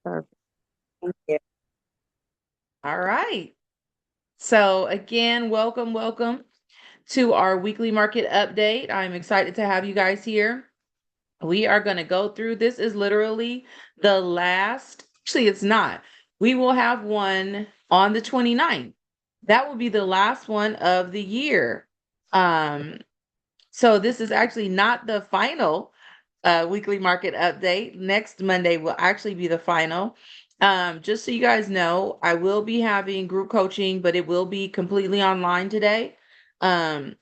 Perfect. Thank you. All right. So again, welcome to our weekly market update. I'm excited to have you guys here. We are going to go through. This is literally the last, actually, it's not. We will have one on the 29th. That will be the last one of the year. Um, so this is actually not the final weekly market update. Next Monday will actually be the final. Just so you guys know, I will be having group coaching, but it will be completely online today. Um,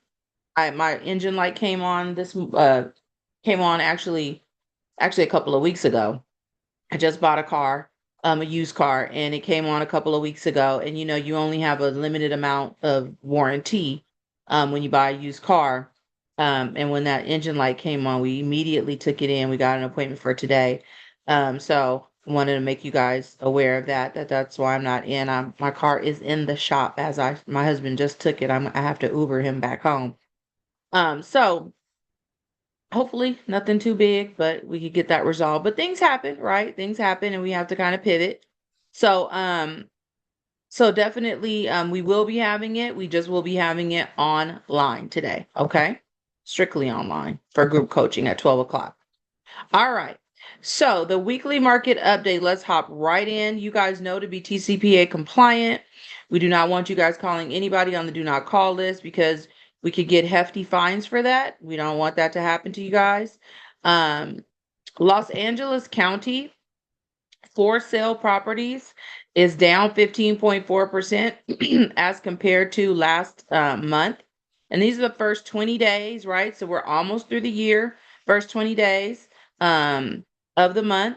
my engine light came on actually a couple of weeks ago. I just bought a car, a used car, and it came on a couple of weeks ago. And you only have a limited amount of warranty when you buy a used car. And when that engine light came on, we immediately took it in. We got an appointment for today. So I wanted to make you guys aware of that's why I'm not in. My car is in the shop as my husband just took it. I have to Uber him back home. So hopefully nothing too big, but we could get that resolved. But things happen, right? Things happen and we have to kind of pivot. So so definitely we will be having it. We just will be having it online today. Okay. Strictly online for group coaching at 12 o'clock. All right. So the weekly market update, let's hop right in. You guys know to be TCPA compliant. We do not want you guys calling anybody on the do not call list because we could get hefty fines for that. We don't want that to happen to you guys. Um, Los Angeles County for sale properties is down 15.4% as compared to last month. And these are the first 20 days, right? So we're almost through the year, first 20 days of the month.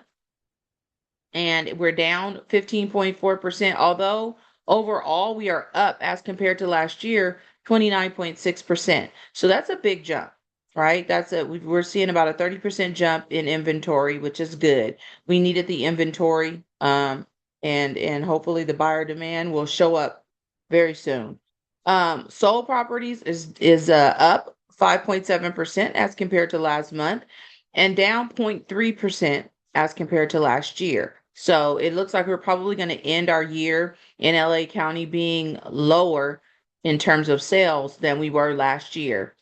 And we're down 15.4%, although overall we are up as compared to last year, 29.6%. So that's a big jump, right? We're seeing about a 30% jump in inventory, which is good. We needed the inventory, and hopefully the buyer demand will show up very soon. Sold properties is up 5.7% as compared to last month, and down 0.3% as compared to last year. So it looks like we're probably going to end our year in LA County being lower in terms of sales than we were last year.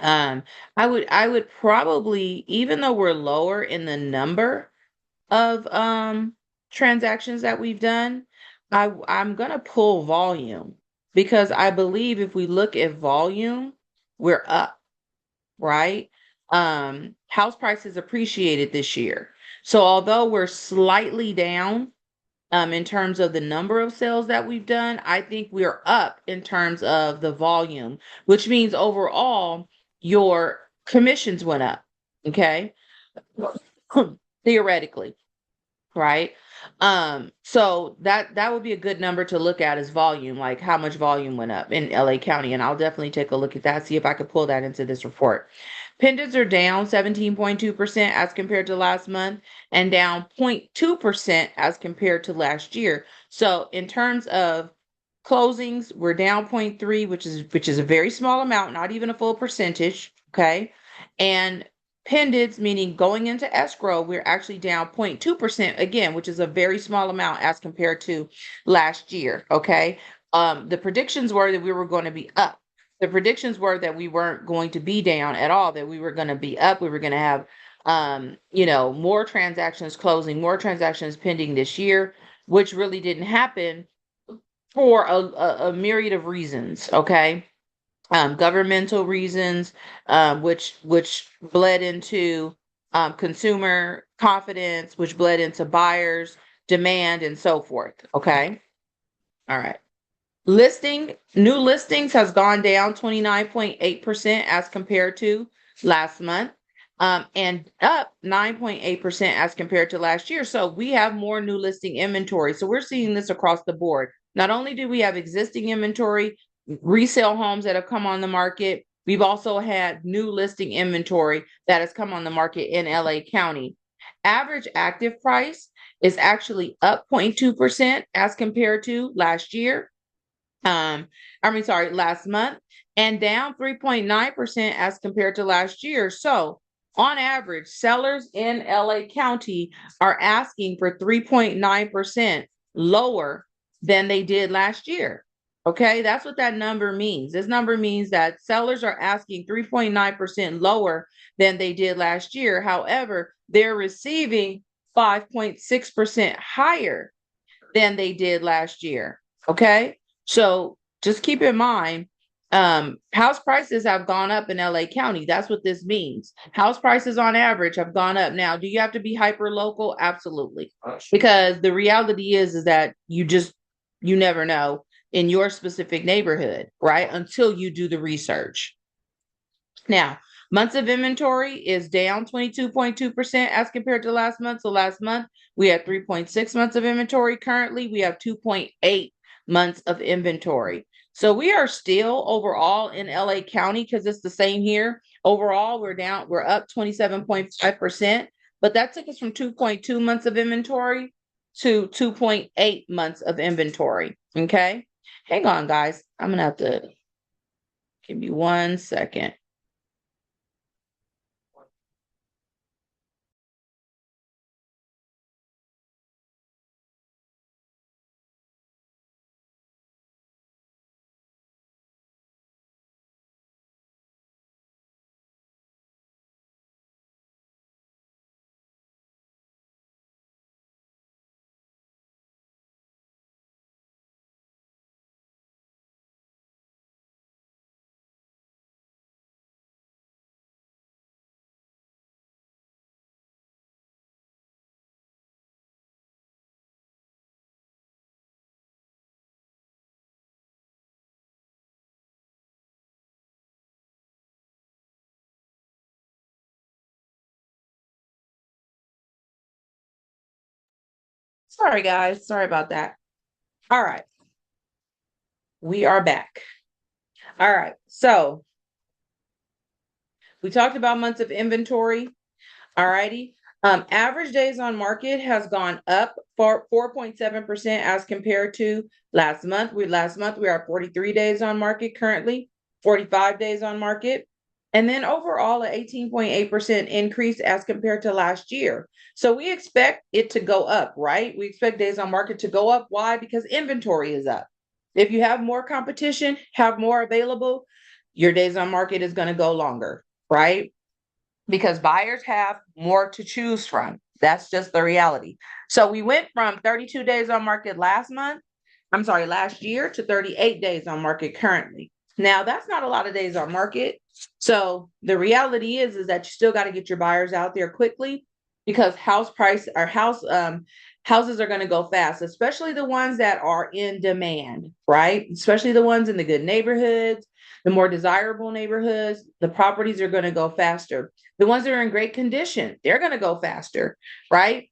Um, I would probably, even though we're lower in the number of transactions that we've done, I'm gonna pull volume because I believe if we look at volume, we're up, right? House prices appreciated this year. So although we're slightly down in terms of the number of sales that we've done, I think we're up in terms of the volume, which means overall your commissions went up. Okay. Theoretically, right? So that would be a good number to look at as volume, like how much volume went up in LA County. And I'll definitely take a look at that, see if I could pull that into this report. Pendants are down 17.2% as compared to last month and down 0.2% as compared to last year. So in terms of closings, we're down 0.3, which is a very small amount, not even a full percentage. Okay. And pendants, meaning going into escrow, we're actually down 0.2% again, which is a very small amount as compared to last year. Okay. The predictions were that we were going to be up. The predictions were that we weren't going to be down at all, that we were going to be up. We were going to have, more transactions closing, more transactions pending this year, which really didn't happen for a myriad of reasons. Okay. Governmental reasons, which bled into consumer confidence, which bled into buyers demand and so forth. Okay. All right. New listings has gone down 29.8% as compared to last month, and up 9.8% as compared to last year. So we have more new listing inventory. So we're seeing this across the board. Not only do we have existing inventory, resale homes that have come on the market, we've also had new listing inventory that has come on the market in LA County. Average active price is actually up 0.2% as compared to last year. Sorry, last month, and down 3.9% as compared to last year. So On average, sellers in LA County are asking for 3.9% lower than they did last year. Okay, that's what that number means. This number means that sellers are asking 3.9% lower than they did last year. However, they're receiving 5.6% higher than they did last year. Okay, so just keep in mind, house prices have gone up in LA County. That's what this means. House prices on average have gone up. Now, do you have to be hyper local? Absolutely, because the reality is that you never know in your specific neighborhood, right? Until you do the research. Now, months of inventory is down 22.2% as compared to last month. So last month we had 3.6 months of inventory. Currently, we have 2.8 months of inventory. So we are still overall in LA County, because it's the same here. Overall, we're up 27.5%, but that took us from 2.2 months of inventory to 2.8 months of inventory. Okay. Hang on, guys. I'm going to have to give me 1 second. Sorry, guys. Sorry about that. All right. We are back. All right. So we talked about months of inventory. All righty. Average days on market has gone up for 4.7% as compared to last month. Last month we are 43 days on market currently, 45 days on market. And then overall, an 18.8% increase as compared to last year. So we expect it to go up, right? We expect days on market to go up. Why? Because inventory is up. If you have more competition, have more available, your days on market is going to go longer, right? Because buyers have more to choose from. That's just the reality. So we went from 32 days on market last year, to 38 days on market currently. Now, that's not a lot of days on market. So the reality is that you still got to get your buyers out there quickly, because houses are going to go fast, especially the ones that are in demand, right? Especially the ones in the good neighborhoods, the more desirable neighborhoods, the properties are going to go faster. The ones that are in great condition, they're going to go faster, right?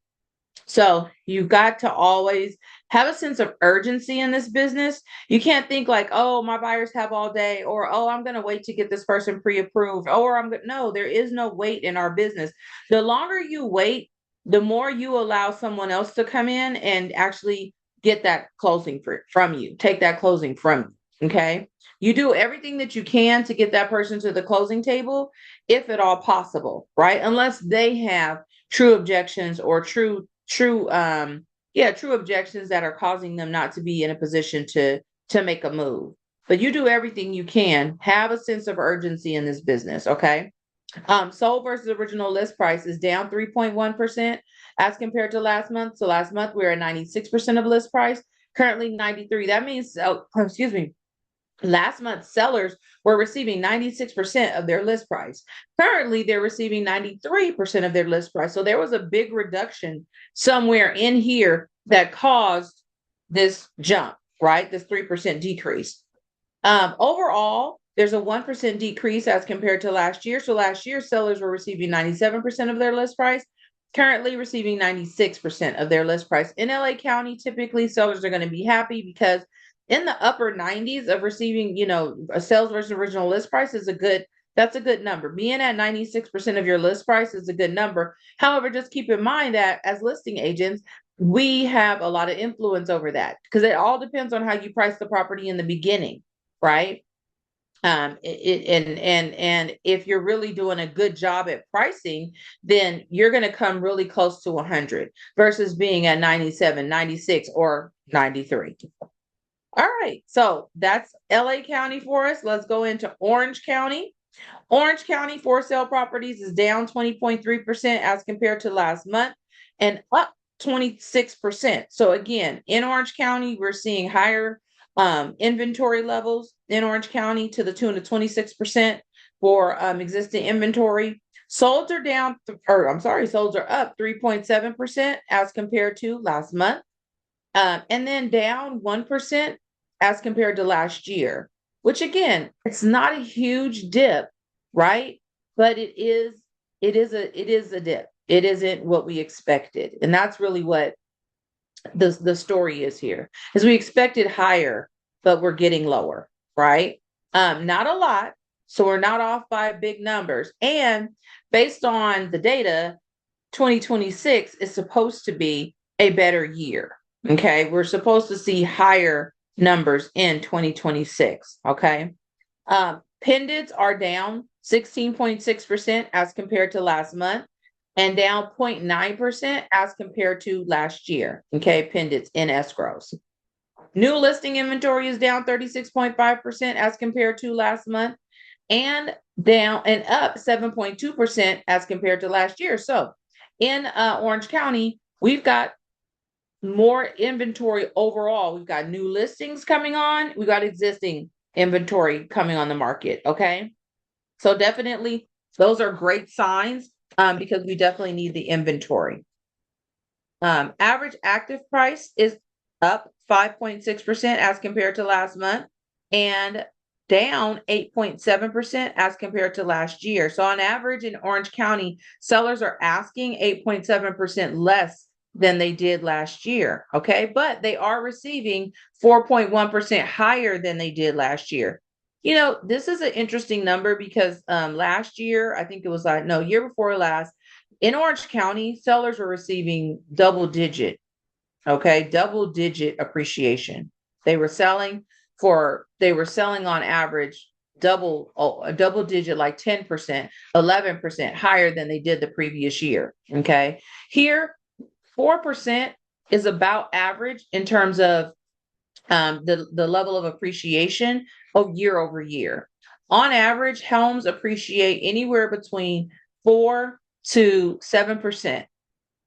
So you've got to always have a sense of urgency in this business. You can't think like, oh, my buyers have all day, or oh, I'm going to wait to get this person pre-approved, or no, there is no wait in our business. The longer you wait, the more you allow someone else to come in and actually get that closing from you, take that closing from you. Okay. You do everything that you can to get that person to the closing table, if at all possible, right? Unless they have true objections, or true objections that are causing them not to be in a position to make a move. But you do everything you can. Have a sense of urgency in this business. Okay. Sold versus original list price is down 3.1% as compared to last month. So last month we were at 96% of list price, currently 93. That means, excuse me, last month sellers were receiving 96% of their list price. Currently, they're receiving 93% of their list price. So there was a big reduction somewhere in here that caused this jump, right? This 3% decrease. Overall, there's a 1% decrease as compared to last year. So last year, sellers were receiving 97% of their list price, currently receiving 96% of their list price. In LA County, typically sellers are going to be happy, because in the upper 90s of receiving, a sales versus original list price that's a good number. Being at 96% of your list price is a good number. However, just keep in mind that as listing agents, we have a lot of influence over that, because it all depends on how you price the property in the beginning, right? And if you're really doing a good job at pricing, then you're going to come really close to 100 versus being at 97, 96, or 93. All right, so that's LA County for us. Let's go into Orange County. Orange County for sale properties is down 20.3% as compared to last month and up 26%. So again, in Orange County, we're seeing higher inventory levels in Orange County to the tune of 26% for existing inventory. Solds are down, solds are up 3.7% as compared to last month, and then down 1% as compared to last year, which again, it's not a huge dip, right? But it is a dip. It isn't what we expected. And that's really what the story is here. Is we expected higher, but we're getting lower, right? Not a lot. So we're not off by big numbers. And based on the data, 2026 is supposed to be a better year. Okay. We're supposed to see higher numbers in 2026. Okay. Pendants are down 16.6% as compared to last month and down 0.9% as compared to last year. Okay. Pendants in escrows. New listing inventory is down 36.5% as compared to last month and down and up 7.2% as compared to last year. So in Orange County, we've got more inventory overall. We've got new listings coming on. We got existing inventory coming on the market. Okay. So definitely those are great signs because we definitely need the inventory. Average active price is up 5.6% as compared to last month and down 8.7% as compared to last year. So on average in Orange County, sellers are asking 8.7% less than they did last year. Okay. But they are receiving 4.1% higher than they did last year. This is an interesting number because last year, I think it was year before last, in Orange County, sellers were receiving double digit appreciation. They were selling on average a double digit, like 10%, 11% higher than they did the previous year. Okay. Here, 4% is about average in terms of the level of appreciation of year over year. On average, homes appreciate anywhere between 4 to 7%.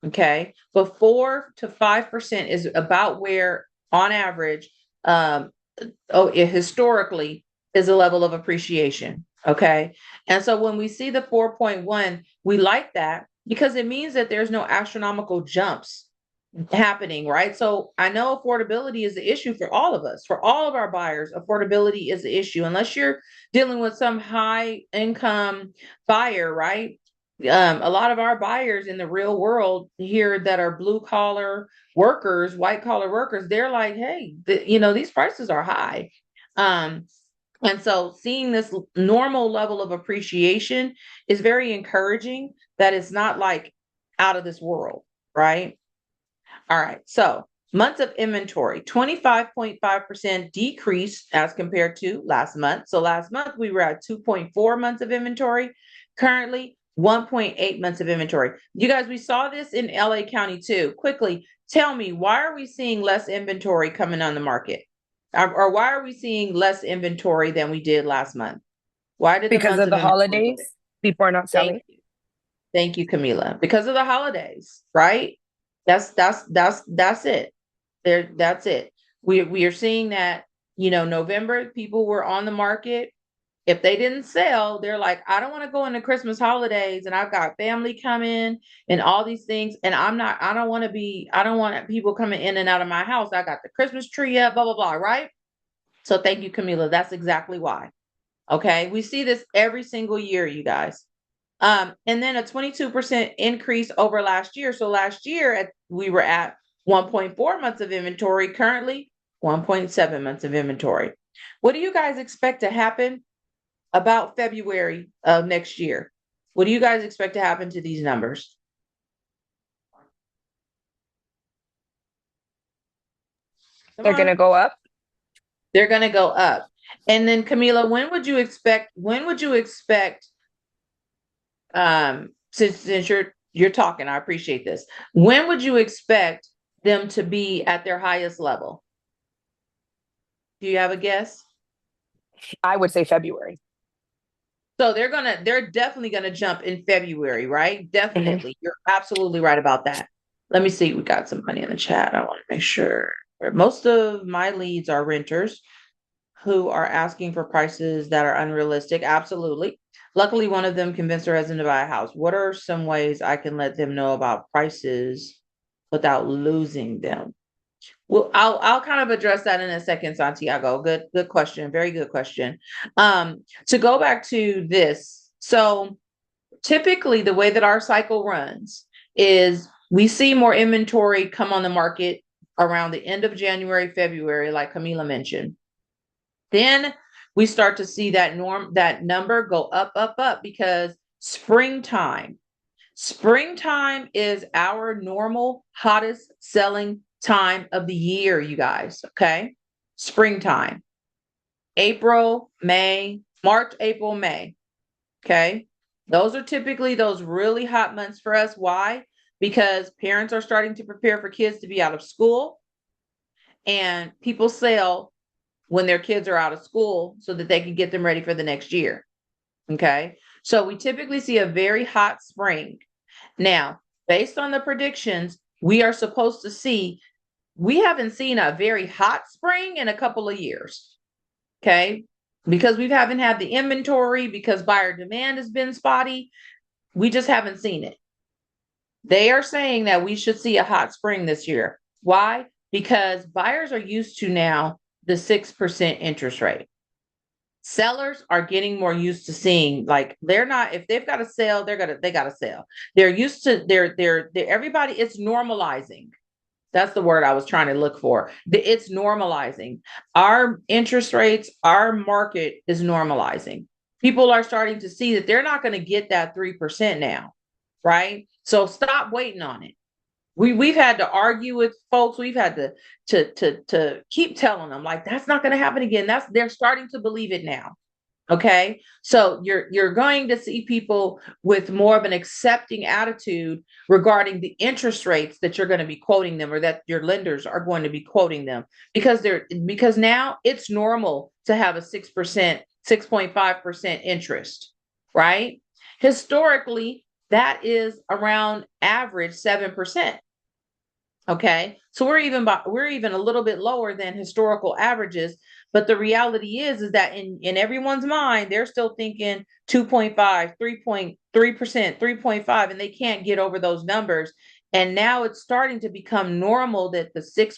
Okay. But 4 to 5% is about where, on average, historically is a level of appreciation. Okay. And so when we see the 4.1, we like that because it means that there's no astronomical jumps happening, right? So I know affordability is the issue for all of us, for all of our buyers. Affordability is the issue, unless you're dealing with some high income buyer, right? A lot of our buyers in the real world here that are blue collar workers, white collar workers, they're like, hey, these prices are high. And so seeing this normal level of appreciation is very encouraging, that it's not like out of this world, right? All right. So months of inventory, 25.5% decrease as compared to last month. So last month we were at 2.4 months of inventory. Currently, 1.8 months of inventory. You guys, we saw this in LA County too. Quickly, tell me, why are we seeing less inventory coming on the market? Or why are we seeing less inventory than we did last month? Why did the Because months of of the inventory go? holidays, people are not Thank selling. you. Thank you, Camila. Because of the holidays, right? That's it. That's it. We are seeing that, November, people were on the market. If they didn't sell, they're like, I don't want to go into Christmas holidays and I've got family coming and all these things. And I don't want people coming in and out of my house. I got the Christmas tree up, blah, blah, blah. Right. So thank you, Camila. That's exactly why. Okay. We see this every single year, you guys. And then a 22% increase over last year. So last year we were at 1.4 months of inventory, currently 1.7 months of inventory. What do you guys expect to happen about February of next year? What do you guys expect to happen to these numbers? Come They're going on. to go up. They're going to go up. And then Camila, when would you expect since you're talking, I appreciate this. When would you expect them to be at their highest level? Do you have a guess? I would say February. So they're definitely gonna jump in February, right? Mhm. Definitely. You're absolutely right about that. Let me see. We got somebody in the chat. I want to make sure. Most of my leads are renters who are asking for prices that are unrealistic. Absolutely. Luckily, one of them convinced her husband to buy a house. What are some ways I can let them know about prices without losing them? Well, I'll kind of address that in a second, Santiago. Good question. Very good question. To go back to this, so typically the way that our cycle runs is we see more inventory come on the market around the end of January, February, like Camila mentioned. Then we start to see that number go up, up, up because springtime. Springtime is our normal hottest selling time of the year, you guys. Okay. Springtime, April, May, March, April, May. Okay. Those are typically those really hot months for us. Why? Because parents are starting to prepare for kids to be out of school and people sell when their kids are out of school so that they can get them ready for the next year. Okay. So we typically see a very hot spring. Now, based on the predictions, we are supposed to see, we haven't seen a very hot spring in a couple of years. Okay. Because we haven't had the inventory, because buyer demand has been spotty. We just haven't seen it. They are saying that we should see a hot spring this year. Why? Because buyers are used to now the 6% interest rate. Sellers are getting more used to seeing, like, they're not, if they've got to sell, they gotta sell. They're used to they're everybody, it's normalizing. That's the word I was trying to look for. It's normalizing. Our interest rates, our market is normalizing. People are starting to see that they're not going to get that 3% now, right? So stop waiting on it. We've had to argue with folks. We've had to keep telling them, like, that's not going to happen again. They're starting to believe it now. Okay. So you're going to see people with more of an accepting attitude regarding the interest rates that you're going to be quoting them, or that your lenders are going to be quoting them, because now it's normal to have a 6%, 6.5% interest, right? Historically, that is around average 7%. Okay. So we're even a little bit lower than historical averages. But the reality is that in everyone's mind, they're still thinking 2.5, 3.3%, 3.5, and they can't get over those numbers. And now it's starting to become normal that the 6%,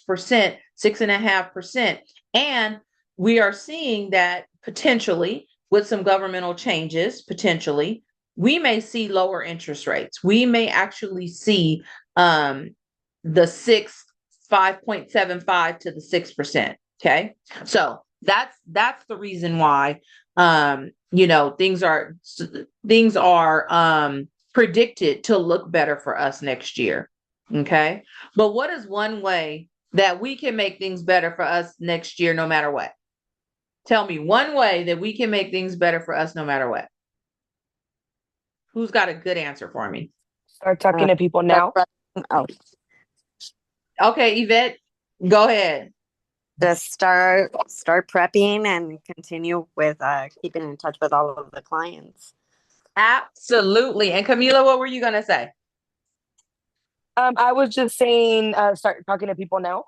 6.5%. And we are seeing that potentially with some governmental changes, potentially, we may see lower interest rates. We may actually see the 5.75 to the 6%. Okay. So that's the reason why things are predicted to look better for us next year. Okay. But what is one way that we can make things better for us next year no matter what? Tell me one way that we can make things better for us no matter what. Who's got a good answer for me? Start talking Uh, to people start now. prepping. Oh, Okay, Yvette, go ahead. just start prepping and continue with keeping in touch with all of the clients. Absolutely. And Camila, what were you going to say? I was just saying, start talking to people now.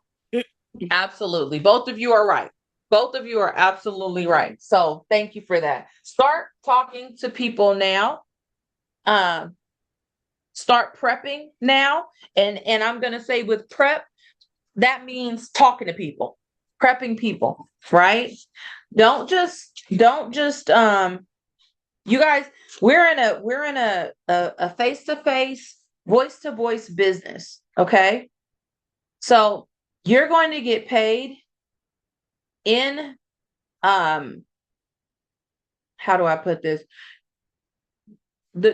Absolutely. Both of you are right. Both of you are absolutely right. So thank you for that. Start talking to people now. Um, Start prepping now. And I'm going to say with prep, that means talking to people, prepping people, right? Don't just you guys, we're in a face-to-face, voice-to-voice business, okay? So you're going to get paid in um how do I put this?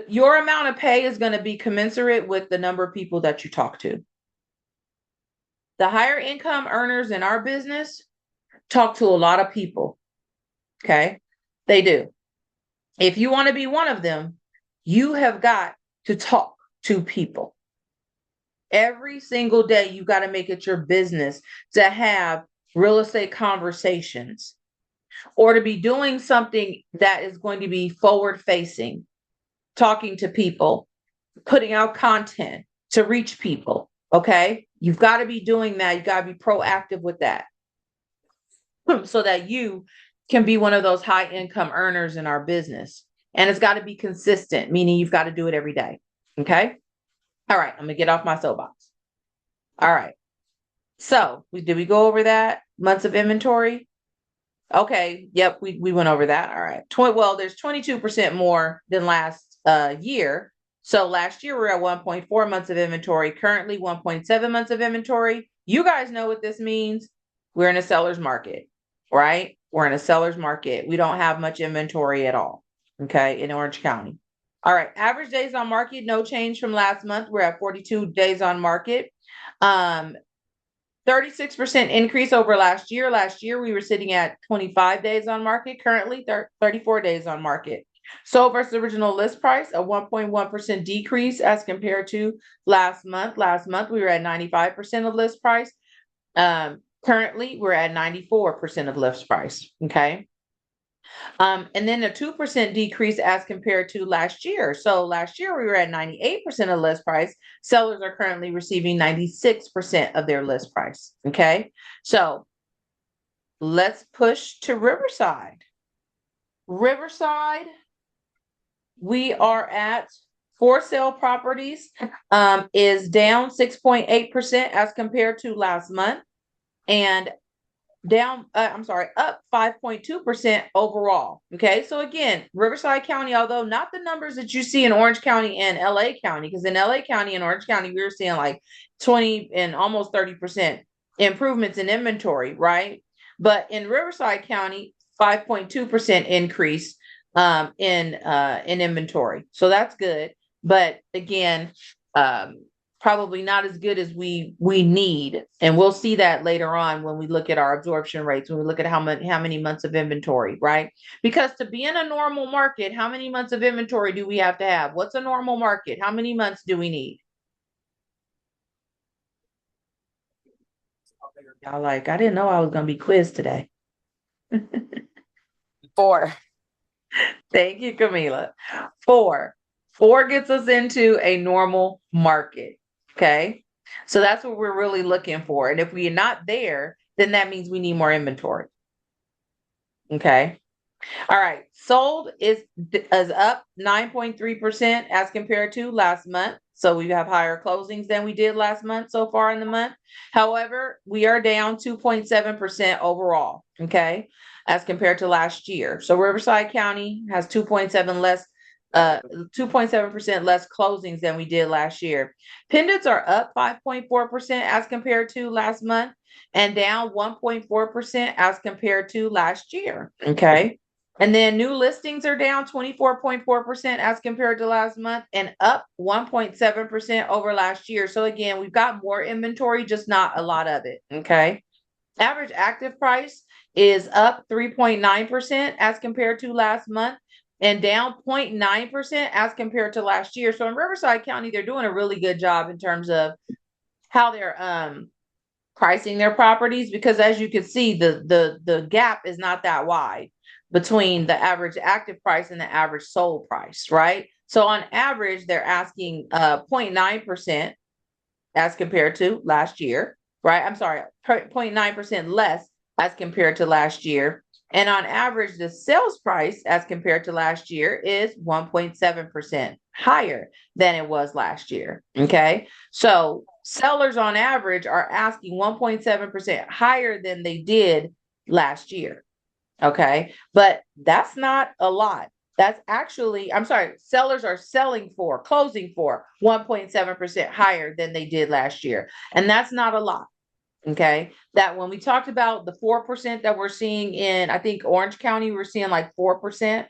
Your amount of pay is going to be commensurate with the number of people that you talk to. The higher income earners in our business talk to a lot of people. Okay. They do. If you want to be one of them, you have got to talk to people. Every single day, you got to make it your business to have real estate conversations or to be doing something that is going to be forward facing, talking to people, putting out content to reach people. Okay. You've got to be doing that. You got to be proactive with that so that you can be one of those high income earners in our business. And it's got to be consistent, meaning you've got to do it every day. Okay. All right. I'm going to get off my soapbox. All right. So did we go over that? Months of inventory? Okay. Yep. We went over that. All right. Well, there's 22% more than last year. So last year we were at 1.4 months of inventory, currently 1.7 months of inventory. You guys know what this means. We're in a seller's market, right? We're in a seller's market. We don't have much inventory at all. Okay. In Orange County. All right. Average days on market, no change from last month. We're at 42 days on market. 36% increase over last year. Last year, we were sitting at 25 days on market, currently 34 days on market. Sold versus original list price, a 1.1% decrease as compared to last month. Last month, we were at 95% of list price. Currently, we're at 94% of list price. Okay. And then a 2% decrease as compared to last year. So last year we were at 98% of list price. Sellers are currently receiving 96% of their list price. Okay. So let's push to Riverside. Riverside, we are at for sale properties is down 6.8% as compared to last month. And up 5.2% overall. Okay. So again, Riverside County, although not the numbers that you see in Orange County and LA County, because in LA County and Orange County, we were seeing like 20 and almost 30% improvements in inventory, right? But in Riverside County, 5.2% increase in inventory. So that's good. But again, probably not as good as we need. And we'll see that later on when we look at our absorption rates, when we look at how many months of inventory, right? Because to be in a normal market, how many months of inventory do we have to have? What's a normal market? How many months do we need? Y'all like, I didn't know I was going to be quizzed today. 4. Thank you, Camila. 4 gets us into a normal market. Okay. So that's what we're really looking for. And if we're not there, then that means we need more inventory. Okay. All right. Sold is up 9.3% as compared to last month. So we have higher closings than we did last month so far in the month. However, we are down 2.7% overall. Okay. As compared to last year. So Riverside County has 2.7% less closings than we did last year. Pendants are up 5.4% as compared to last month and down 1.4% as compared to last year. Okay. And then new listings are down 24.4% as compared to last month and up 1.7% over last year. So again, we've got more inventory, just not a lot of it. Okay. Average active price is up 3.9% as compared to last month and down 0.9% as compared to last year. So in Riverside County, they're doing a really good job in terms of how they're pricing their properties, because as you can see, the gap is not that wide between the average active price and the average sold price, right? So on average, they're asking 0.9% as compared to last year, right? I'm sorry, 0.9% less as compared to last year. And on average, the sales price as compared to last year is 1.7% higher than it was last year. Okay. So sellers on average are asking 1.7% higher than they did last year. Okay. But that's not a lot. That's actually, sellers are closing for 1.7% higher than they did last year. And that's not a lot. Okay. That when we talked about the 4% that we're seeing in, I think Orange County, we're seeing like 4%.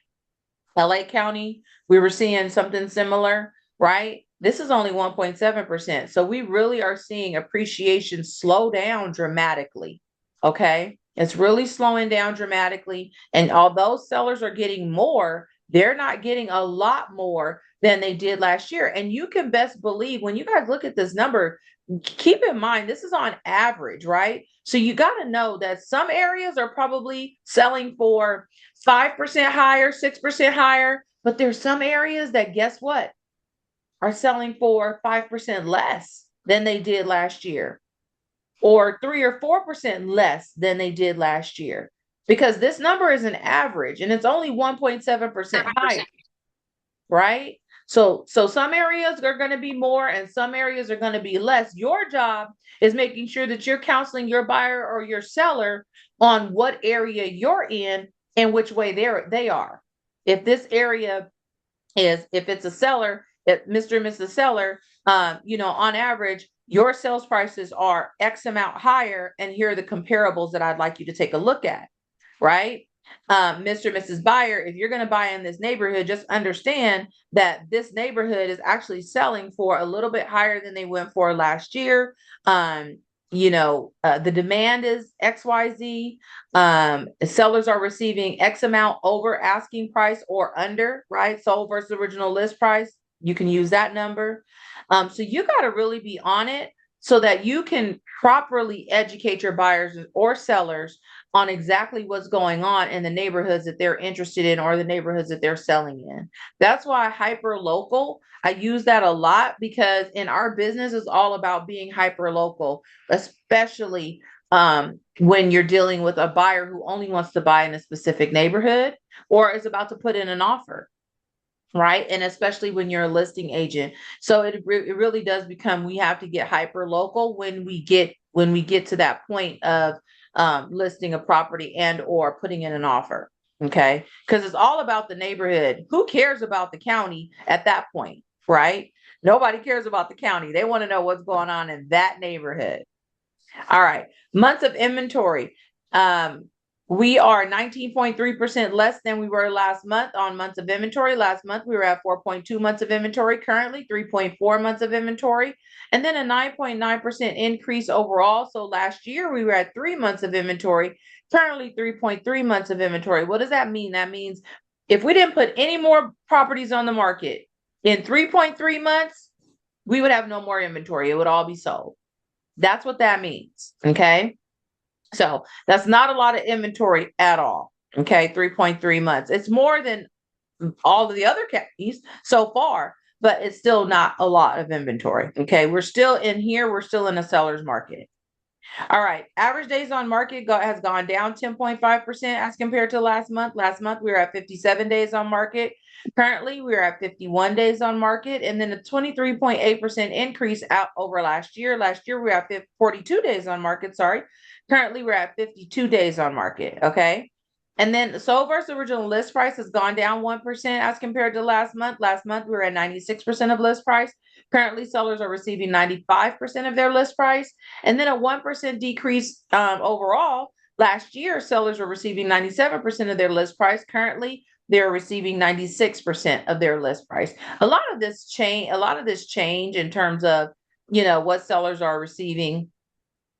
LA County, we were seeing something similar, right? This is only 1.7%. So we really are seeing appreciation slow down dramatically. Okay. It's really slowing down dramatically. And although sellers are getting more, they're not getting a lot more than they did last year. And you can best believe when you guys look at this number, keep in mind this is on average, right? So you got to know that some areas are probably selling for 5% higher, 6% higher, but there's some areas that, guess what, are selling for 5% less than they did last year, or 3 or 4% less than they did last year, because this number is an average and it's only 1.7% higher, right? So some areas are going to be more and some areas are going to be less. Your job is making sure that you're counseling your buyer or your seller on what area you're in and which way they are. If this area is, if it's a seller, if Mr. and Mrs. Seller, on average, your sales prices are X amount higher, and here are the comparables that I'd like you to take a look at, right? Mr. and Mrs. Buyer, if you're going to buy in this neighborhood, just understand that this neighborhood is actually selling for a little bit higher than they went for last year. The demand is XYZ. Sellers are receiving X amount over asking price or under, right? Sold versus original list price. You can use that number. So you got to really be on it so that you can properly educate your buyers or sellers on exactly what's going on in the neighborhoods that they're interested in or the neighborhoods that they're selling in. That's why hyper local, I use that a lot, because in our business is all about being hyper local, especially when you're dealing with a buyer who only wants to buy in a specific neighborhood or is about to put in an offer. Right. And especially when you're a listing agent. So it really does become, we have to get hyper local when we get to that point of listing a property and or putting in an offer. Okay. Because it's all about the neighborhood. Who cares about the county at that point? Right. Nobody cares about the county. They want to know what's going on in that neighborhood. All right. Months of inventory. We are 19.3% less than we were last month on months of inventory. Last month, we were at 4.2 months of inventory, currently 3.4 months of inventory, and then a 9.9% increase overall. So last year, we were at 3 months of inventory, currently 3.3 months of inventory. What does that mean? That means if we didn't put any more properties on the market in 3.3 months, we would have no more inventory. It would all be sold. That's what that means. Okay. So that's not a lot of inventory at all. Okay. 3.3 months. It's more than all of the other counties so far, but it's still not a lot of inventory. Okay. We're still in here. We're still in a seller's market. All right. Average days on market has gone down 10.5% as compared to last month. Last month, we were at 57 days on market. Currently, we're at 51 days on market, and then a 23.8% increase out over last year. Last year, we were at 42 days on market. Sorry. Currently, we're at 52 days on market. Okay. And then sold versus original list price has gone down 1% as compared to last month. Last month, we were at 96% of list price. Currently, sellers are receiving 95% of their list price. And then a 1% decrease overall. Last year, sellers were receiving 97% of their list price. Currently, they're receiving 96% of their list price. A lot of this change in terms of, what sellers are receiving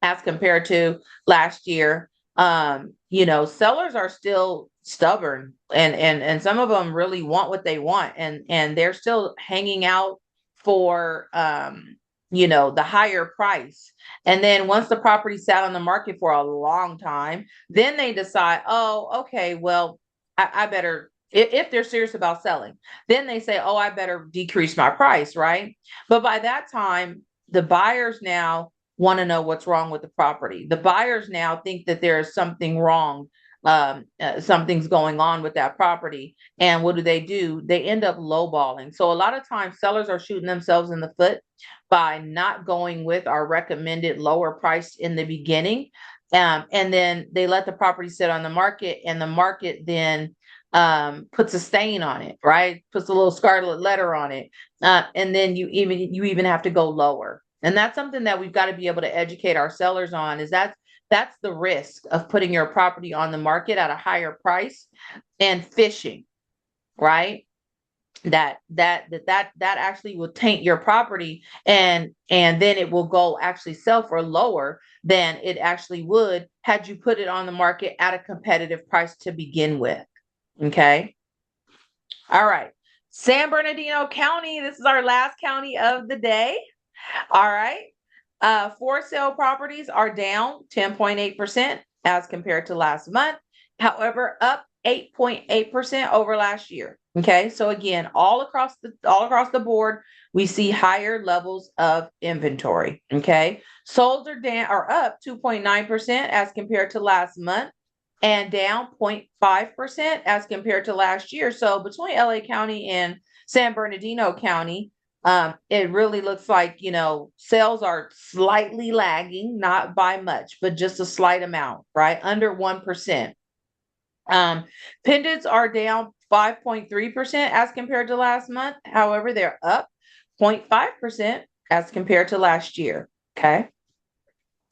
as compared to last year. Sellers are still stubborn, and some of them really want what they want, and they're still hanging out for the higher price. And then once the property sat on the market for a long time, then they decide, oh, okay, well, I better, if they're serious about selling, then they say, oh, I better decrease my price, right? But by that time, the buyers now want to know what's wrong with the property. The buyers now think that there is something wrong. Something's going on with that property. And what do? They end up lowballing. So a lot of times sellers are shooting themselves in the foot by not going with our recommended lower price in the beginning. And then they let the property sit on the market, and the market then puts a stain on it, right? Puts a little scarlet letter on it. And then you even have to go lower. And that's something that we've got to be able to educate our sellers on, is that's the risk of putting your property on the market at a higher price and fishing, right? That actually will taint your property, and then it will go actually sell for lower than it actually would had you put it on the market at a competitive price to begin with. Okay. All right. San Bernardino County. This is our last county of the day. All right. For sale properties are down 10.8% as compared to last month. However, up 8.8% over last year. Okay. So again, all across the board, we see higher levels of inventory. Okay. Solds are up 2.9% as compared to last month and down 0.5% as compared to last year. So between LA County and San Bernardino County, it really looks like, sales are slightly lagging, not by much, but just a slight amount, right? Under 1%. Pendants are down 5.3% as compared to last month. However, they're up 0.5% as compared to last year. Okay.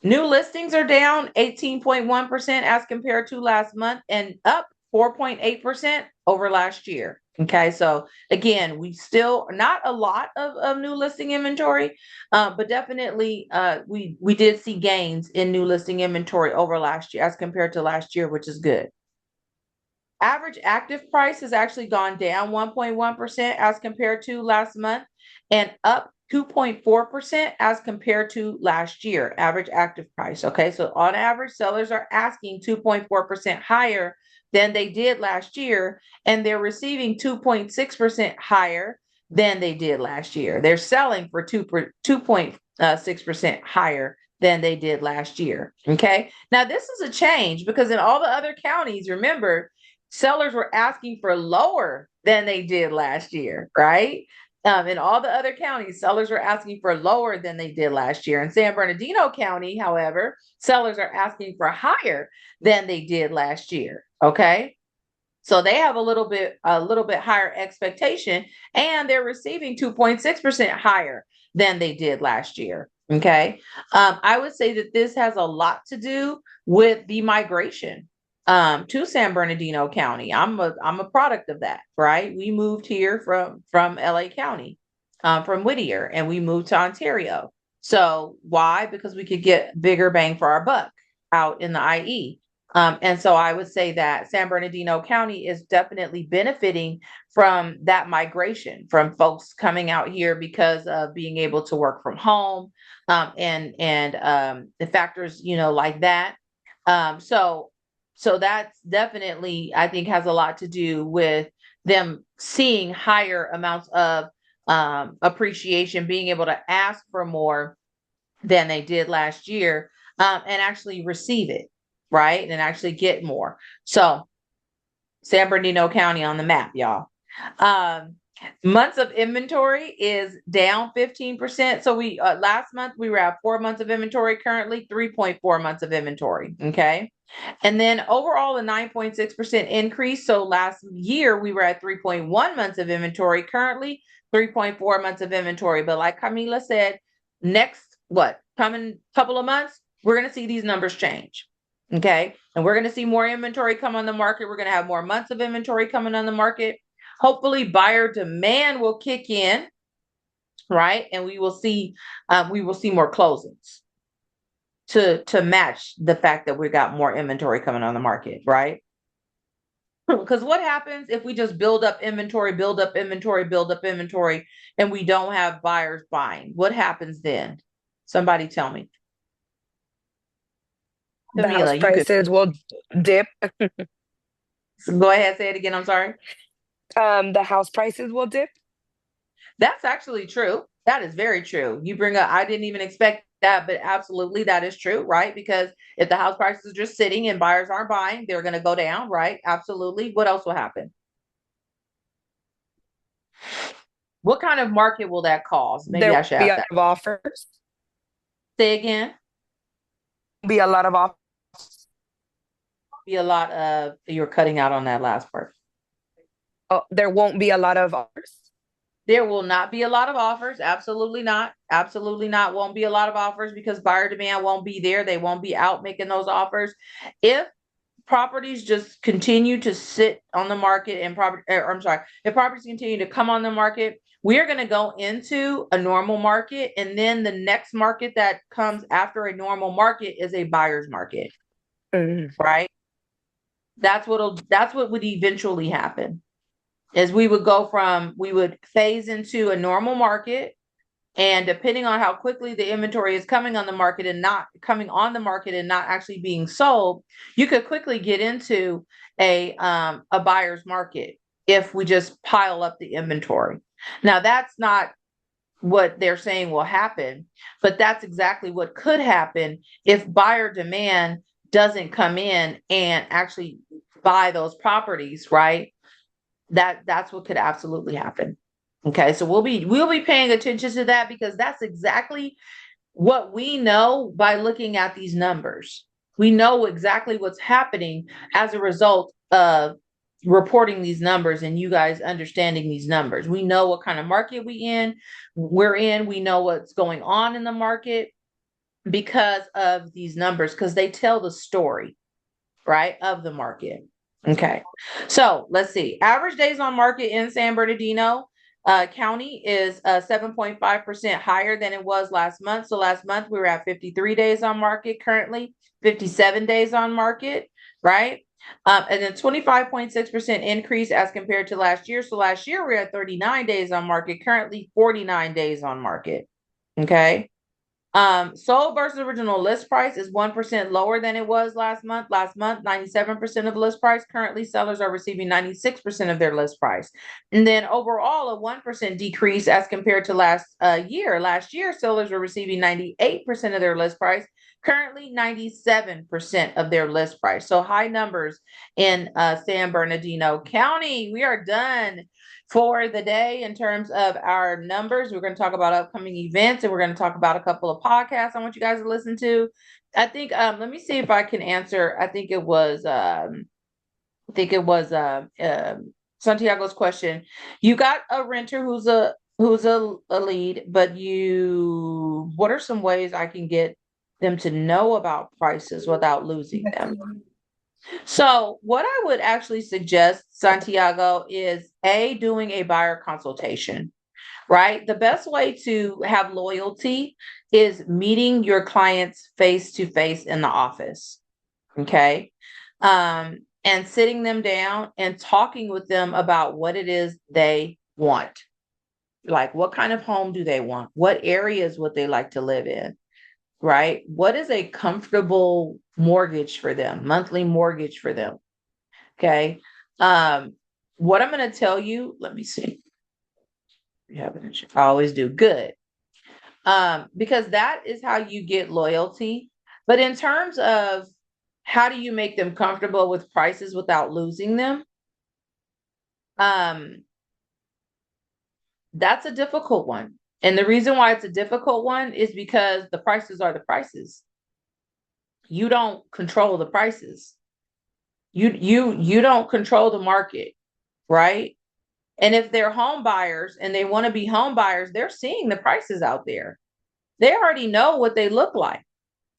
New listings are down 18.1% as compared to last month and up 4.8% over last year. Okay, so again, we still not a lot of new listing inventory, but definitely we did see gains in new listing inventory over last year as compared to last year, which is good. Average active price has actually gone down 1.1% as compared to last month and up 2.4% as compared to last year. Average active price. Okay, so on average, sellers are asking 2.4% higher than they did last year, and they're receiving 2.6% higher than they did last year. They're selling for 2.6% higher than they did last year. Okay, now this is a change because in all the other counties, remember, sellers were asking for lower than they did last year, right? In all the other counties, sellers were asking for lower than they did last year. In San Bernardino County, however, sellers are asking for higher than they did last year. Okay. So they have a little bit higher expectation, and they're receiving 2.6% higher than they did last year. Okay. I would say that this has a lot to do with the migration to San Bernardino County. I'm a product of that, right? We moved here from LA County, from Whittier, and we moved to Ontario. So why? Because we could get bigger bang for our buck out in the IE. And so I would say that San Bernardino County is definitely benefiting from that migration, from folks coming out here because of being able to work from home, and the factors, like that. So that's definitely, I think, has a lot to do with them seeing higher amounts of appreciation, being able to ask for more than they did last year, and actually receive it, right? And actually get more. So San Bernardino County on the map, y'all. Months of inventory is down 15%. So we last month we were at 4 months of inventory, currently 3.4 months of inventory. Okay. And then overall a 9.6% increase. So last year we were at 3.1 months of inventory, currently 3.4 months of inventory. But like Camila said, coming couple of months, we're going to see these numbers change. Okay. And we're going to see more inventory come on the market. We're going to have more months of inventory coming on the market. Hopefully buyer demand will kick in, right? And we will see more closings to match the fact that we got more inventory coming on the market, right? Because what happens if we just build up inventory, and we don't have buyers buying? What happens then? Somebody tell me. The Camila, house prices will dip. Go ahead, say it again. I'm sorry. The house prices will dip. That's actually true. That is very true. You bring up, I didn't even expect that, but absolutely that is true, right? Because if the house prices are just sitting and buyers aren't buying, they're going to go down, right? Absolutely. What else will happen? What kind of market will that cause? Maybe There I will should be ask a lot that. of offers. Say again. Be a lot of offers. Be a lot of, you're cutting out on that last part. Oh, there won't be a lot of offers. There will not be a lot of offers. Absolutely not. Absolutely not. Won't be a lot of offers because buyer demand won't be there. They won't be out making those offers. If properties just continue to sit on the market and if properties continue to come on the market, we are going to go into a normal market, and then the next market that comes after a normal market is a buyer's market, right? That's what would eventually happen. Is we would phase into a normal market, and depending on how quickly the inventory is coming on the market and not coming on the market and not actually being sold, you could quickly get into a buyer's market if we just pile up the inventory. Now, that's not what they're saying will happen, but that's exactly what could happen if buyer demand doesn't come in and actually buy those properties, right? That's what could absolutely happen. Okay, so we'll be paying attention to that, because that's exactly what we know by looking at these numbers. We know exactly what's happening as a result of reporting these numbers and you guys understanding these numbers. We know what kind of market we're in. We know what's going on in the market because of these numbers, because they tell the story, right, of the market. Okay, so let's see. Average days on market in San Bernardino County is 7.5% higher than it was last month. So last month we were at 53 days on market, currently 57 days on market, right? And then 25.6% increase as compared to last year. So last year we were at 39 days on market, currently 49 days on market. Okay. Sold versus original list price is 1% lower than it was last month. Last month, 97% of list price. Currently, sellers are receiving 96% of their list price. And then overall, a 1% decrease as compared to last year. Last year, sellers were receiving 98% of their list price. Currently, 97% of their list price. So high numbers in San Bernardino County. We are done for the day in terms of our numbers. We're going to talk about upcoming events, and we're going to talk about a couple of podcasts I want you guys to listen to. I think let me see if I can answer. I think it was Santiago's question. You got a renter who's a lead, but what are some ways I can get them to know about prices without losing them? So what I would actually suggest, Santiago, is doing a buyer consultation, right? The best way to have loyalty is meeting your clients face to face in the office. Okay. And sitting them down and talking with them about what it is they want. Like, what kind of home do they want? What areas would they like to live in? Right? What is a comfortable mortgage for them, monthly mortgage for them? Okay. What I'm going to tell you, let me see. I always do good. Because that is how you get loyalty. But in terms of how do you make them comfortable with prices without losing them? That's a difficult one. And the reason why it's a difficult one is because the prices are the prices. You don't control the prices. You don't control the market, right? And if they're home buyers and they want to be home buyers, they're seeing the prices out there. They already know what they look like,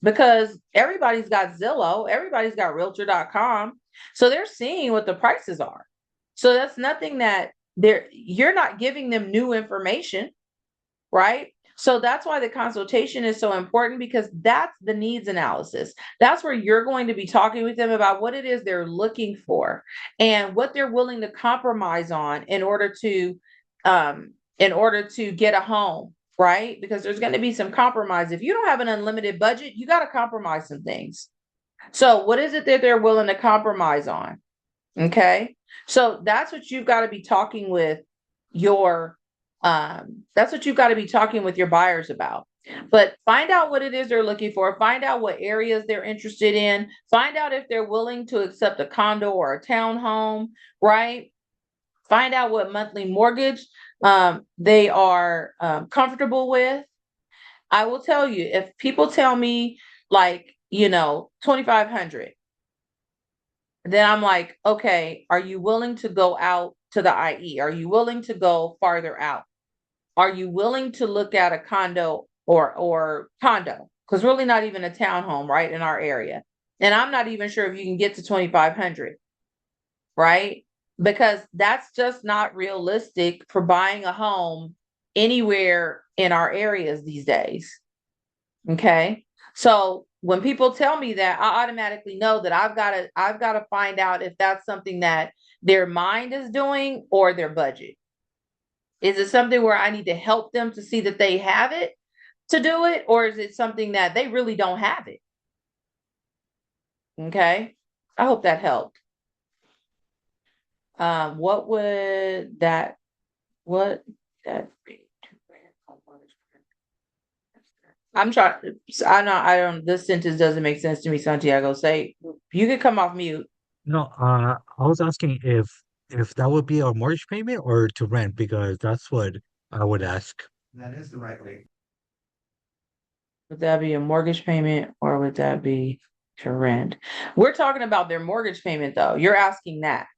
because everybody's got Zillow, everybody's got Realtor.com. So they're seeing what the prices are. So that's nothing that you're not giving them new information. Right? So that's why the consultation is so important, because that's the needs analysis. That's where you're going to be talking with them about what it is they're looking for and what they're willing to compromise on in order to get a home, right? Because there's going to be some compromise. If you don't have an unlimited budget, you got to compromise some things. So what is it that they're willing to compromise on? Okay. So that's what you've got to be talking with your buyers about. But find out what it is they're looking for. Find out what areas they're interested in. Find out if they're willing to accept a condo or a townhome, right? Find out what monthly mortgage they are comfortable with. I will tell you, if people tell me like, $2,500, then I'm like, okay, are you willing to go out to the IE? Are you willing to go farther out? Are you willing to look at a condo or condo? Because really not even a townhome, right, in our area. And I'm not even sure if you can get to 2,500, right? Because that's just not realistic for buying a home anywhere in our areas these days. Okay. So when people tell me that, I automatically know that I've got to find out if that's something that their mind is doing or their budget. Is it something where I need to help them to see that they have it to do it, or is it something that they really don't have it? Okay. I hope that helped. What would that what that be? I'm trying. I don't. This sentence doesn't make sense to me, Santiago. Say you could come off mute. No, I was asking if that would be a mortgage payment or to rent because that's what I would ask. Would that be a mortgage payment or would that be to rent? We're talking about their mortgage payment, though. You're asking that,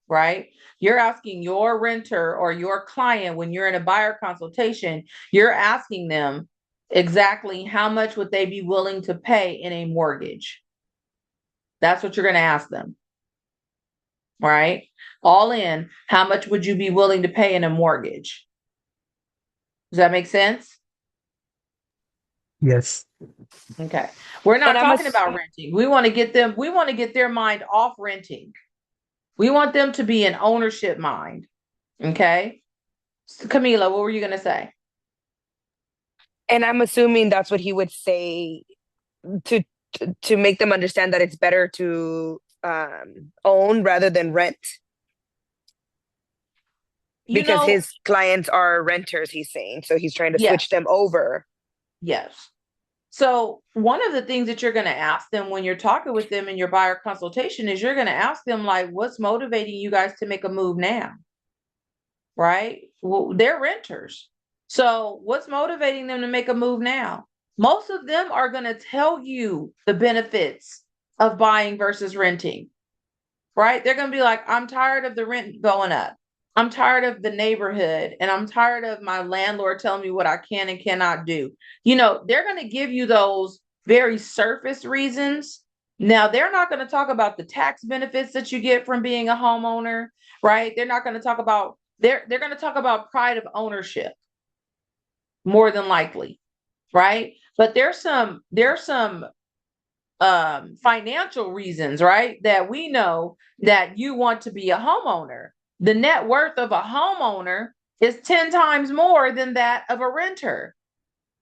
right? You're asking your renter or your client when you're in a buyer consultation, you're asking them exactly how much would they be willing to pay in a mortgage. That's what you're going to ask them, right? All in, how much would you be willing to pay in a mortgage? Does that make sense? Yes. Okay. We're not And talking about renting. We want to get their mind off renting. We want them to be in ownership mind. Okay. So Camila, what were you going to say? And I'm assuming that's what he would say to to make them understand that it's better to own rather than rent You because know, his clients are renters, he's saying. So he's trying to switch yes, them over. yes. So one of the things that you're going to ask them when you're talking with them in your buyer consultation is you're going to ask them like, what's motivating you guys to make a move now? Right? Well, they're renters. So what's motivating them to make a move now? Most of them are going to tell you the benefits of buying versus renting, right? They're going to be like, I'm tired of the rent going up. I'm tired of the neighborhood and I'm tired of my landlord telling me what I can and cannot do. They're going to give you those very surface reasons. Now, they're not going to talk about the tax benefits that you get from being a homeowner, right? They're not going to talk about they're going to talk about pride of ownership more than likely, right? But there's some financial reasons, right? That we know that you want to be a homeowner. The net worth of a homeowner is 10 times more than that of a renter.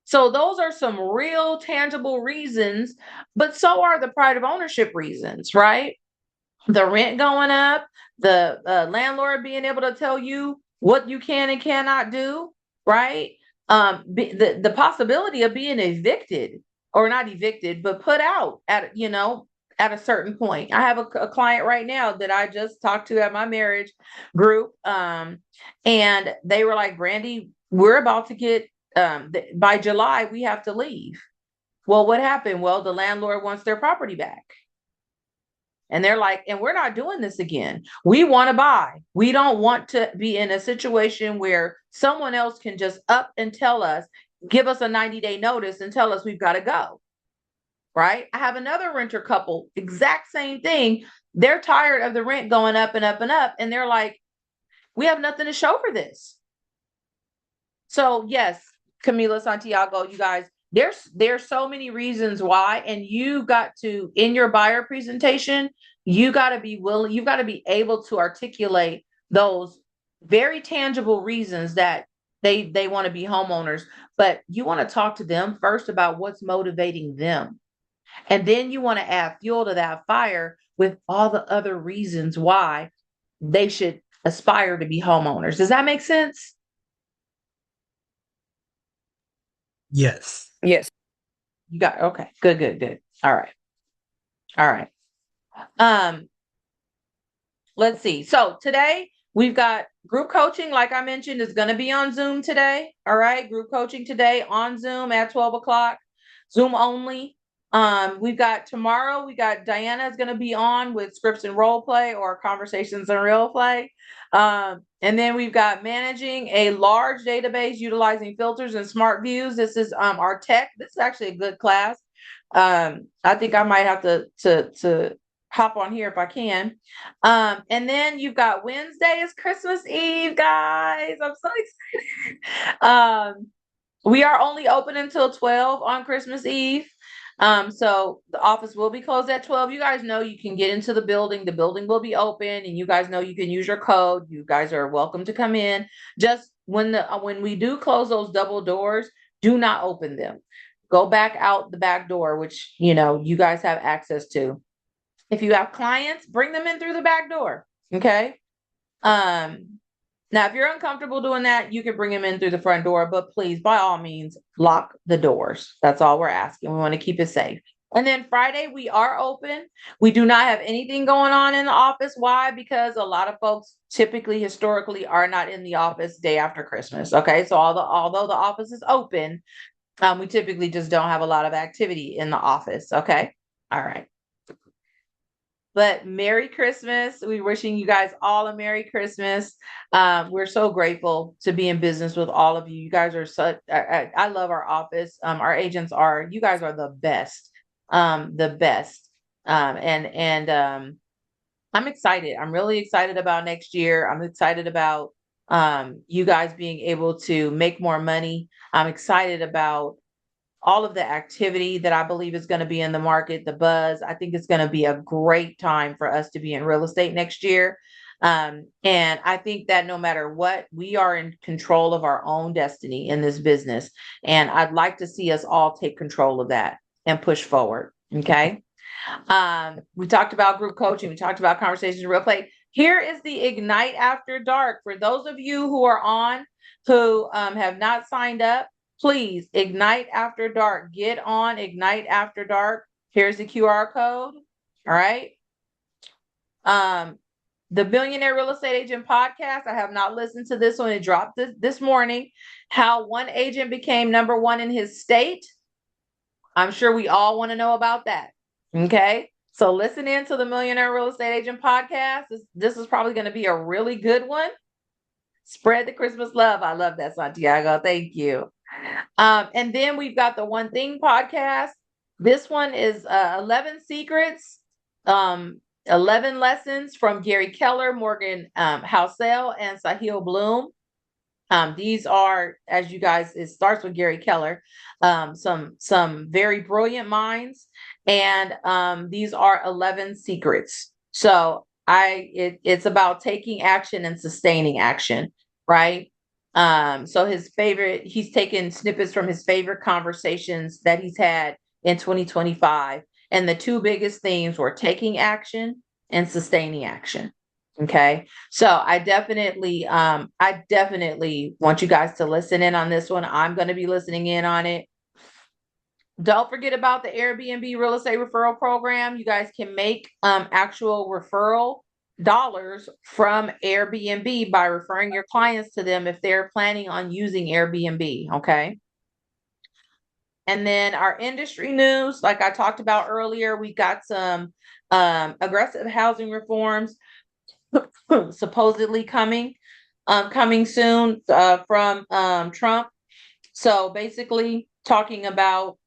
So those are some real tangible reasons, but so are the pride of ownership reasons, right? The rent going up, the landlord being able to tell you what you can and cannot do, right? The possibility of being evicted or not evicted, but put out at a certain point. I have a client right now that I just talked to at my marriage group, and they were like, Brandy, we're about to get by July we have to leave. Well, what happened? Well, the landlord wants their property back. And they're like, and we're not doing this again. We want to buy. We don't want to be in a situation where someone else can just up and tell us, give us a 90-day notice and tell us we've got to go. Right? I have another renter couple, exact same thing. They're tired of the rent going up and up and up. And they're like, we have nothing to show for this. So yes, Camila, Santiago, you guys, there's so many reasons why, and you got to, in your buyer presentation, you got to be willing, you've got to be able to articulate those very tangible reasons that they want to be homeowners, but you want to talk to them first about what's motivating them. And then you want to add fuel to that fire with all the other reasons why they should aspire to be homeowners. Does that make sense? Yes. Yes. You got okay. Good. All right. Let's see. So today we've got group coaching, like I mentioned, is going to be on Zoom today. All right, group coaching today on Zoom at 12 o'clock, Zoom only. We've got tomorrow, we got Diana is going to be on with scripts and role play or conversations and real play. And then we've got managing a large database utilizing filters and smart views. This is our tech. This is actually a good class. I think I might have to hop on here if I can. And then you've got Wednesday is Christmas Eve, guys. I'm so excited. We are only open until 12 on Christmas Eve. So the office will be closed at 12. You guys know you can get into the building. The building will be open, and you guys know you can use your code. You guys are welcome to come in. Just when we do close those double doors, do not open them. Go back out the back door, which you guys have access to. If you have clients, bring them in through the back door. Okay. Now, if you're uncomfortable doing that, you can bring them in through the front door, but please, by all means, lock the doors. That's all we're asking. We want to keep it safe. And then Friday, we are open. We do not have anything going on in the office. Why? Because a lot of folks typically, historically, are not in the office day after Christmas. Okay. So although the office is open, we typically just don't have a lot of activity in the office. Okay. All right. But Merry Christmas. We're wishing you guys all a Merry Christmas. We're so grateful to be in business with all of you. You guys are such, I love our office. Our agents you guys are the best. The best. And I'm excited. I'm really excited about next year. I'm excited about you guys being able to make more money. I'm excited about all of the activity that I believe is going to be in the market, the buzz. I think it's going to be a great time for us to be in real estate next year. And I think that no matter what, we are in control of our own destiny in this business. And I'd like to see us all take control of that and push forward. Okay. We talked about group coaching. We talked about conversations in real play. Here is the Ignite After Dark. For those of you who are on, who have not signed up, please, Ignite After Dark. Get on Ignite After Dark. Here's the QR code. All right. The Billionaire Real Estate Agent Podcast. I have not listened to this one. It dropped this morning. How one agent became number one in his state. I'm sure we all want to know about that. Okay. So listen in to the Millionaire Real Estate Agent Podcast. This is probably going to be a really good one. Spread the Christmas love. I love that, Santiago. Thank you. And then we've got the One Thing podcast. This one is 11 secrets, 11 lessons from Gary Keller, Morgan Housel, and Sahil Bloom. These are, as you guys, it starts with Gary Keller, some very brilliant minds, and these are 11 secrets. So it's about taking action and sustaining action, right? So he's taken snippets from his favorite conversations that he's had in 2025. And the two biggest themes were taking action and sustaining action. Okay. So I definitely want you guys to listen in on this one. I'm going to be listening in on it. Don't forget about the Airbnb real estate referral program. You guys can make actual referral dollars from Airbnb by referring your clients to them if they're planning on using Airbnb. Okay. And then our industry news, like I talked about earlier, we got some aggressive housing reforms supposedly coming soon from Trump. So basically talking about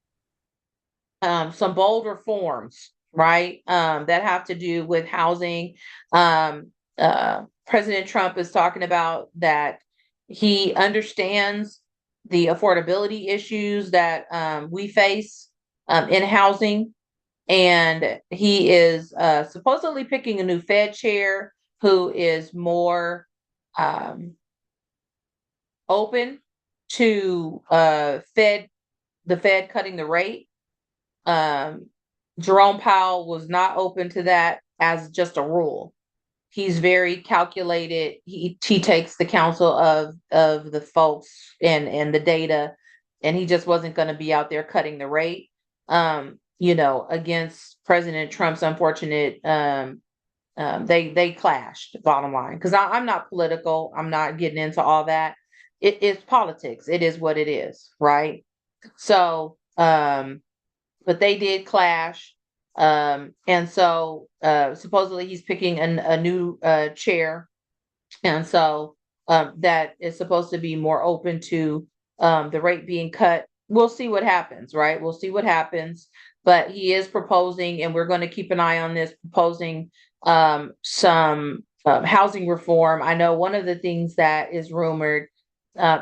some bold reforms, right? That have to do with housing. President Trump is talking about that he understands the affordability issues that we face in housing. And he is supposedly picking a new Fed chair who is more open to the Fed cutting the rate. Jerome Powell was not open to that as just a rule. He's very calculated. He takes the counsel of the folks and the data, and he just wasn't going to be out there cutting the rate. Against President Trump's unfortunate, they clashed, bottom line. Because I'm not political. I'm not getting into all that. It's politics. It is what it is, right? So, but they did clash. And so supposedly he's picking a new chair. And so that is supposed to be more open to the rate being cut. We'll see what happens, right? We'll see what happens. but he is proposing, and we're going to keep an eye on this, proposing some housing reform. I know one of the things that is rumored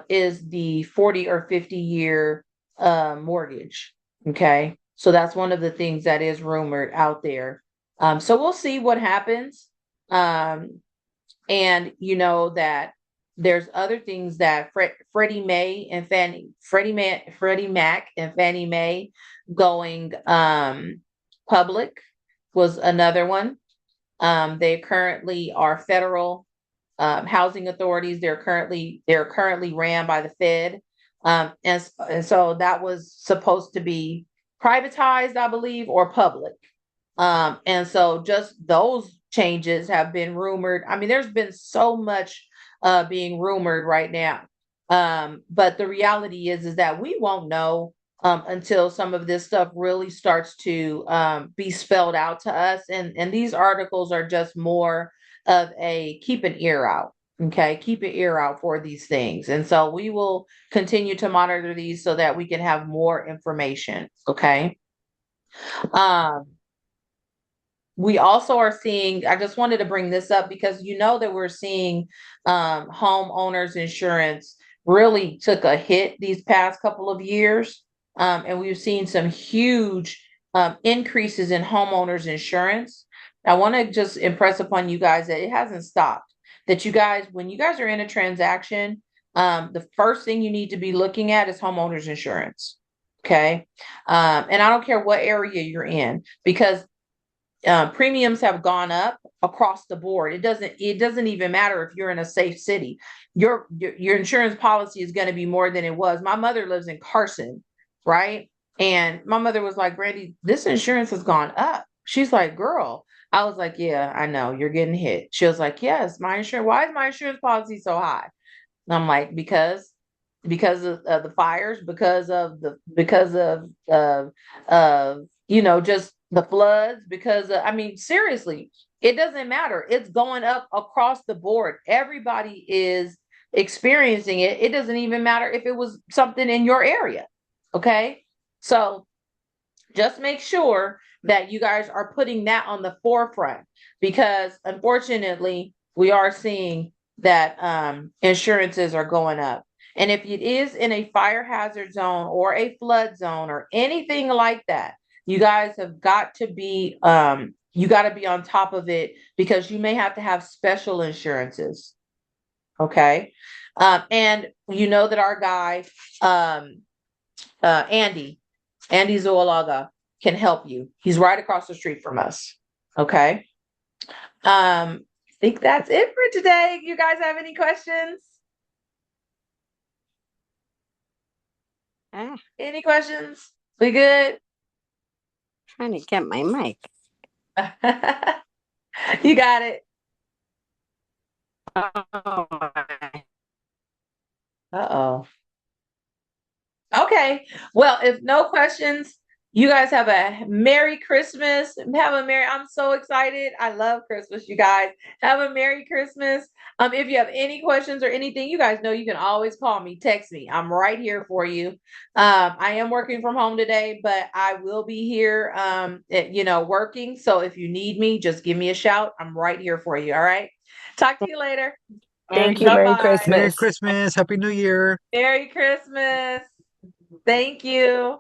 is the 40 or 50-year mortgage. Okay. So that's one of the things that is rumored out there. So we'll see what happens. And you know that there's other things that Freddie Mac and Fannie Mae going public was another one. They currently are federal housing authorities. They're currently ran by the Fed. And so that was supposed to be privatized, I believe, or public. And so just those changes have been rumored. I mean, there's been so much being rumored right now. But the reality is that we won't know until some of this stuff really starts to be spelled out to us. And these articles are just more of a keep an ear out. Okay, keep an ear out for these things. And so we will continue to monitor these so that we can have more information. Okay. Um, we also are seeing, I just wanted to bring this up because you know that we're seeing homeowners insurance really took a hit these past couple of years. And we've seen some huge increases in homeowners insurance. I want to just impress upon you guys that it hasn't stopped. That you guys, when you guys are in a transaction, the first thing you need to be looking at is homeowners insurance. Okay. And I don't care what area you're in, because premiums have gone up across the board. It doesn't even matter if you're in a safe city. Your insurance policy is going to be more than it was. My mother lives in Carson, right? And my mother was like, Brandy, this insurance has gone up. She's like, girl. I was like, yeah, I know you're getting hit. She was like, yes, my insurance. Why is my insurance policy so high? And I'm like, because of the fires, because of just the floods, because I mean, seriously, it doesn't matter. It's going up across the board. Everybody is experiencing it. It doesn't even matter if it was something in your area. Okay. So just make sure that you guys are putting that on the forefront, because unfortunately we are seeing that insurances are going up. And if it is in a fire hazard zone or a flood zone or anything like that, you guys have got to be you got to be on top of it, because you may have to have special insurances. Okay. And you know that our guy Andy Zoolaga can help you. He's right across the street from us. Okay. I think that's it for today. You guys have any questions? Any questions? We good? Trying to get my mic. You got it. Oh, Uh-oh. Okay. Well, if no questions, you guys have a Merry Christmas. I'm so excited. I love Christmas, you guys. Have a Merry Christmas. If you have any questions or anything, you guys know you can always call me, text me. I'm right here for you. I am working from home today, but I will be here, working. So if you need me, just give me a shout. I'm right here for you. All right. Talk to you later. Thank you. Bye Merry bye. Merry Christmas. Christmas, Happy New Year. Merry Christmas. Thank you.